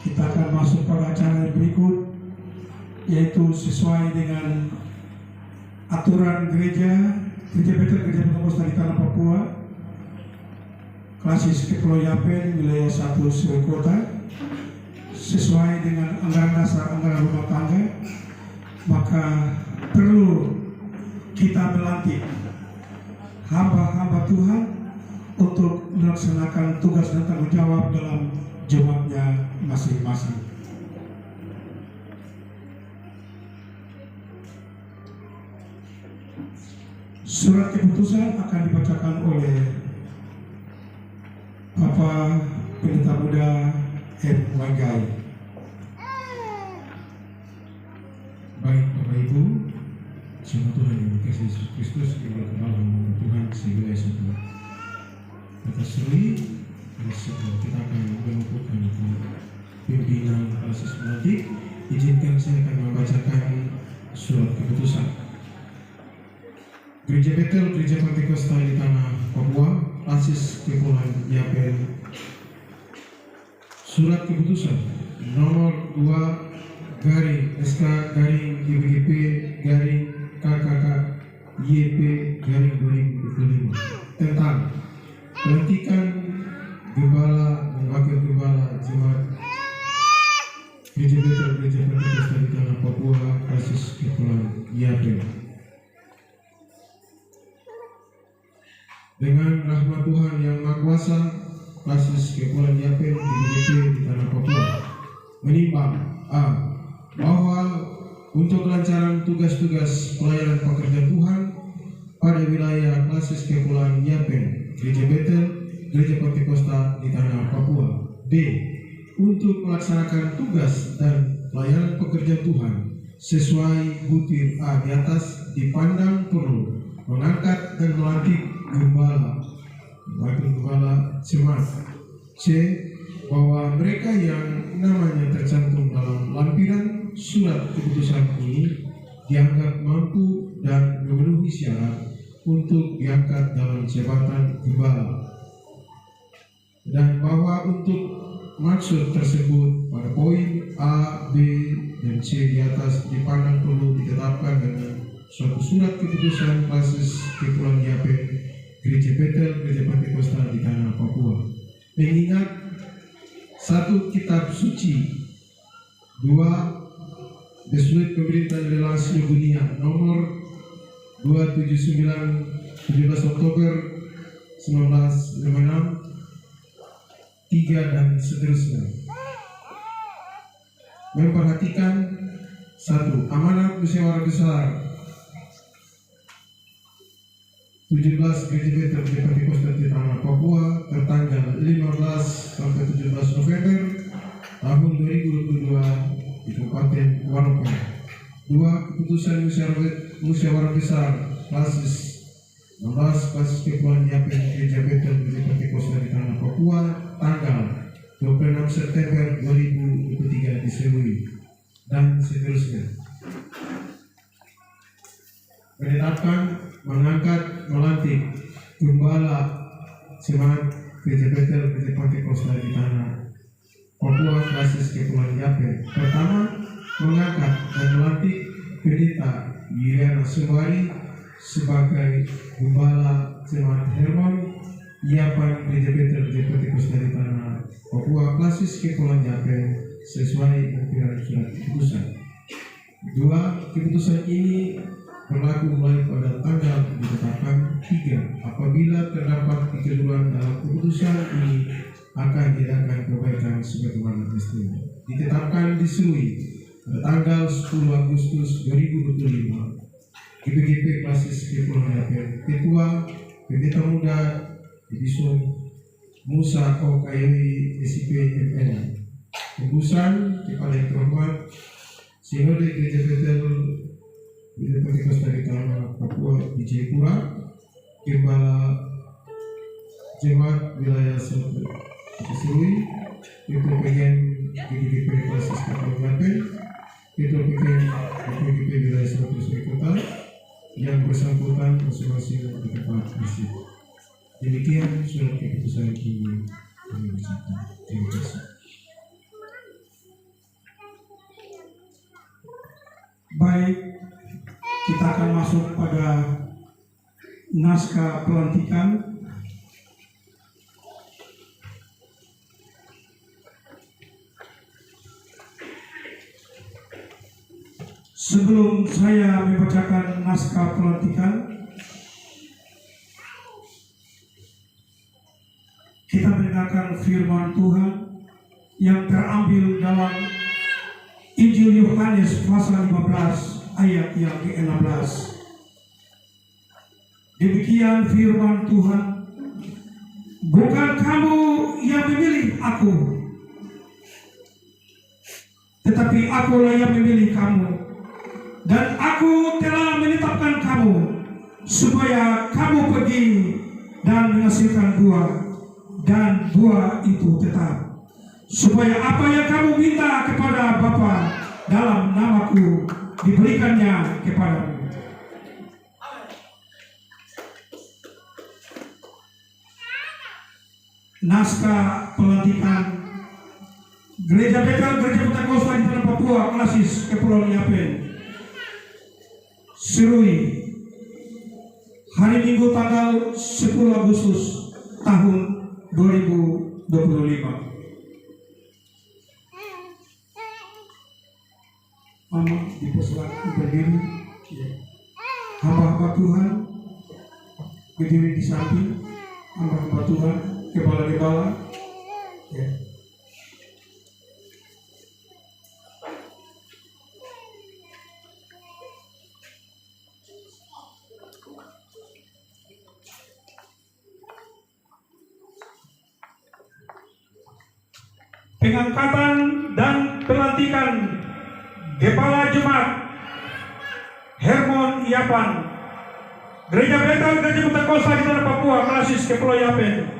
Kita akan masuk pada acara yang berikut, yaitu sesuai dengan aturan gereja Betel Gereja Pentekosta di Tanah Papua, Klasis Kepulauan Yapen, wilayah 1 Sebagai Kota, sesuai dengan anggaran dasar anggaran rumah tangga, maka perlu kita melantik hamba-hamba Tuhan untuk melaksanakan tugas dan tanggung jawab dalam jemaatnya masing-masing. Surat keputusan akan dibacakan oleh Bapak Pendeta Muda M. Wanggai. Baik Bapak Ibu, jemaat Tuhan yang dikasihi Yesus Kristus, kita kenal Tuhan sebagai satu. Kita serui, kita akan mengumpulkan pimpinan proses nanti. Izinkan saya akan membacakan surat keputusan. Gereja Betel Gereja Pentekosta di Tanah Papua, Klasis Kepulauan Yapen. Surat keputusan nomor 2 garing SK garing IBGP garing KKK YP garing 2025 tentang pelantikan gembala dan wakil gembala jemaat Gereja Betel Gereja Pentekosta di Tanah Papua, Klasis Kepulauan Yapen. Dengan rahmat Tuhan yang Maha Kuasa, Klasis Kepulauan Yapen IBGP di Tanah Papua menimbang A. Bahwa untuk kelancaran tugas-tugas pelayanan pekerjaan Tuhan pada wilayah Klasis Kepulauan Yapen Gereja Betel Gereja Pentekosta di Tanah Papua. B. Untuk melaksanakan tugas dan pelayanan pekerjaan Tuhan sesuai butir A di atas, dipandang perlu mengangkat dan melantik gembala, wakil gembala jemaat. C. Bahwa mereka yang namanya tercantum dalam lampiran surat keputusan ini dianggap mampu dan memenuhi syarat untuk diangkat dalam jabatan gembala, dan bahwa untuk maksud tersebut pada poin A, B, dan C di atas dipandang perlu ditetapkan dengan suatu surat keputusan Klasis Kepulauan Yapen Gereja Betel Gereja Pentekosta di Tanah Papua. Mengingat 1. Kitab Suci, 2. Desuit Pemerintahan Relasi Dunia nomor 279 17 Oktober 1956, 3 dan seterusnya. Memperhatikan 1. Amanat musyawarah besar 17 Gereja Betel Gereja Pentekosta di Tanah Papua tertanggal 15 sampai 17 November tahun 2022 di Kabupaten Waropen. 2. Keputusan musyawarah besar Klasis 16 Klasis Kepulauan Yapen Gereja Betel Gereja Pentekosta di Tanah Papua tanggal 26 September 2023 diserui dan seterusnya. Menetapkan, mengangkat, melantik gembala jemaat Gereja Betel Gereja Pentekosta di Tanah Papua Klasis Kepulauan Yapen. Pertama, mengangkat dan melantik Pendeta Yuliana Sembari sebagai gembala jemaat Hermon Yapan Gereja Betel Gereja Pentekosta di Tanah Papua Klasis Kepulauan Yapen sesuai dengan surat keputusan. 2. Keputusan ini berlaku mulai pada tanggal ditetapkan. 3. Apabila terdapat kekeliruan dalam keputusan ini akan diadakan perbaikan sebagaimana mestinya. Ditetapkan diserui pada tanggal 10 Agustus 2025. GPGP Klasis Kepulauan Yapen. Ketua Pendeta Muda Edison Musa Okayewi SIP MN. Tembusan kepada yang terhormat Sinode Gereja Betel Gereja Pentekosta di Tanah Papua di Jayapura, Gembala Jemaat Wilayah Serui, Ketua PGN GGP Klasis Kepulauan Yapen, Ketua PGN GGP Wilayah Sebagai Kota, yang bersangkutan masing-masing di tempat isi. Demikian surat keputusan ini kami bacakan. Terima kasih. baik, kita akan masuk pada naskah pelantikan. Sebelum saya membacakan naskah pelantikan, kita mendengarkan firman Tuhan yang terambil dalam Injil Yohanes pasal 15 ayat yang ke-16. Demikian firman Tuhan, bukan kamu yang memilih aku, tetapi akulah yang memilih kamu, dan aku telah menetapkan kamu supaya kamu pergi dan menghasilkan buah, dan buah itu tetap, supaya apa yang kamu minta kepada Bapa dalam namaku diberikannya kepadamu. Naskah pelantikan Gereja Betel, Gereja Pentakosta di Tanah Papua, Klasis, Kepulauan Yapen, Serui, hari Minggu tanggal 10 Agustus tahun 2025. Mama dipersilakan berdiri. Ya. Hamba-hamba Tuhan berdiri di samping. Hamba-hamba Tuhan, kepala-kepala. Ya. Pengangkatan dan pelantikan Kepala Jemaat Hermon Iapan, Gereja Betel, Gereja Pentakosta di Tanah Papua, Klasis, Kepulauan Yapen,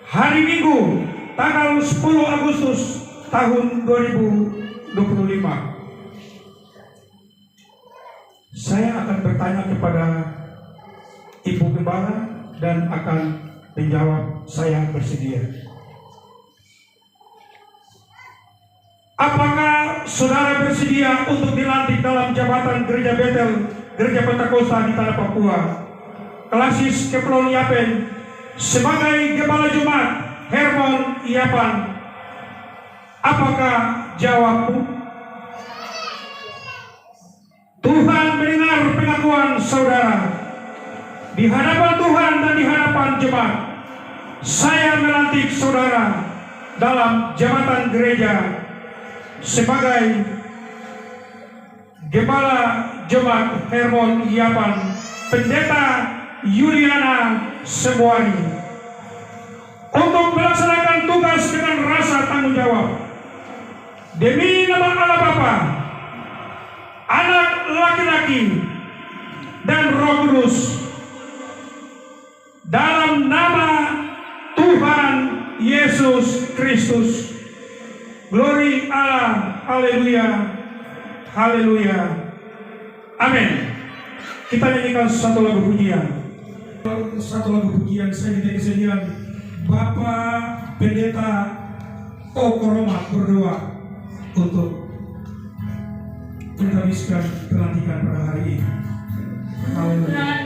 hari Minggu tanggal 10 Agustus tahun 2025. Saya akan bertanya kepada Ibu Gembala dan akan menjawab saya bersedia. Apakah saudara bersedia untuk dilantik dalam jabatan Gereja Betel, Gereja Pentakosta di Tanah Papua, Klasis, Kepulauan Yapen, sebagai Kepala Jemaat Hermon Iapan? Apakah jawabmu? Tuhan mendengar pengakuan saudara. Di hadapan Tuhan dan di hadapan jemaat, saya melantik saudara dalam jabatan gereja sebagai Kepala Jemaat Hermon Iapan, Pendeta Yuliana Semuani, untuk melaksanakan tugas dengan rasa tanggung jawab demi nama Allah Bapa, Anak laki-laki, dan Roh Kudus, dalam nama Tuhan Yesus Kristus. Glory Allah, haleluya, haleluya, amin. Kita nyanyikan satu lagu pujian. Satu lagu pujian, saya minta kesediaan Bapak Pendeta Okoromat berdoa untuk menghabiskan pelantikan pada hari ini. Haleluya.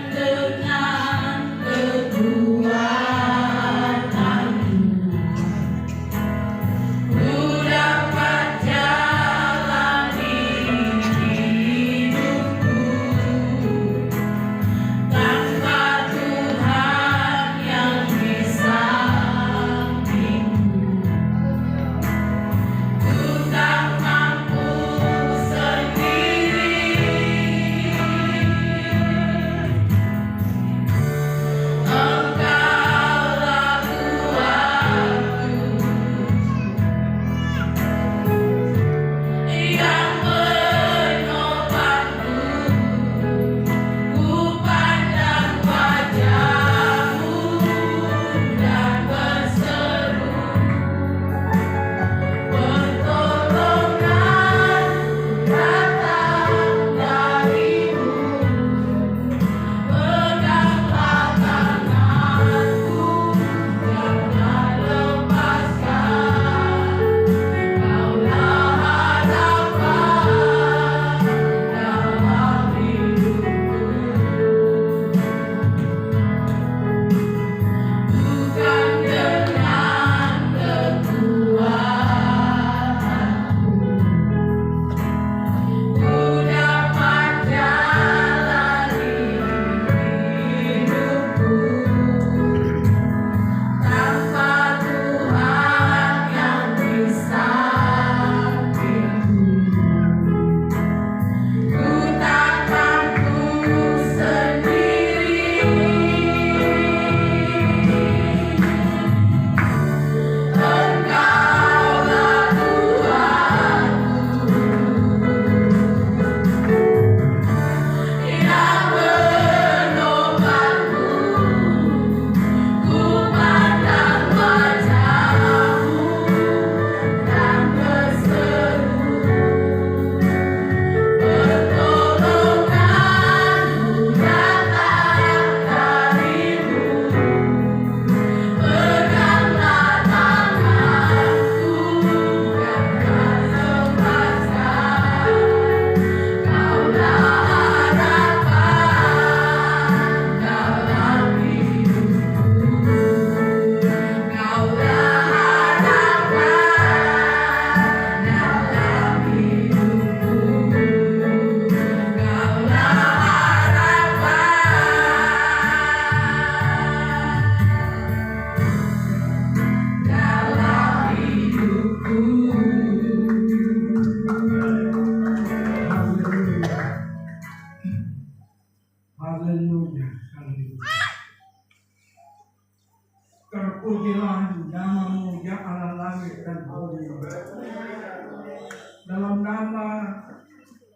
Dalam nama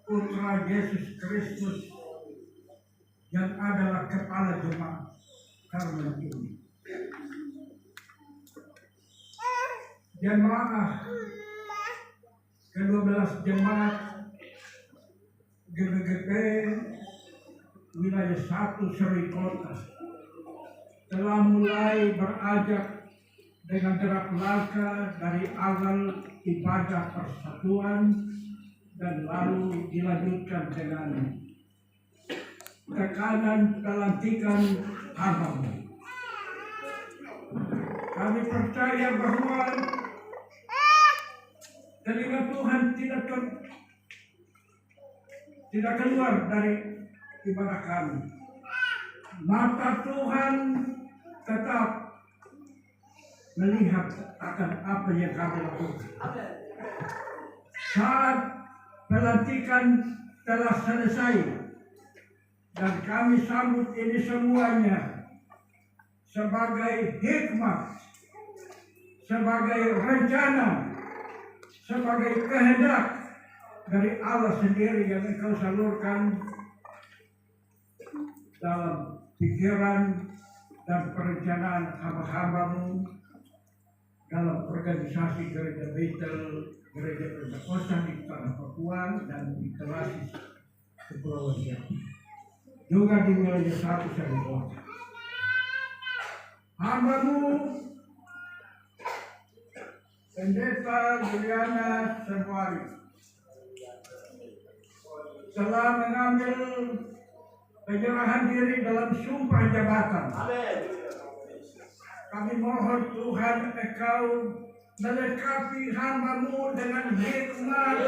Putra Yesus Kristus yang adalah kepala jemaat Karmel ini. Jemaah ke-12 jemaat GBGP wilayah 1 Seri Kota telah mulai beranjak dengan gerak langkah dari awal ibadah persatuan dan lalu dilanjutkan dengan tekanan pelantikan hamba. Kami percaya bahwa telinga Tuhan tidak keluar dari ibadah kami. Mata Tuhan tetap melihat akan apa yang kami lakukan. Saat pelantikan telah selesai dan kami sambut ini semuanya sebagai hikmat, sebagai rencana, sebagai kehendak dari Allah sendiri yang Engkau salurkan dalam pikiran dan perencanaan hamba-hambamu dalam organisasi gereja Bethel, gereja Pentakosta di Tanah Papua dan di Kelasis Kepulauan Riau, juga di wilayah 1 Seri Kota. Hambamu Pendeta Juliana Serwari telah mengambil penyerahan diri dalam sumpah jabatan. Kami mohon Tuhan Engkau melengkapi hamba-Mu dengan hikmat,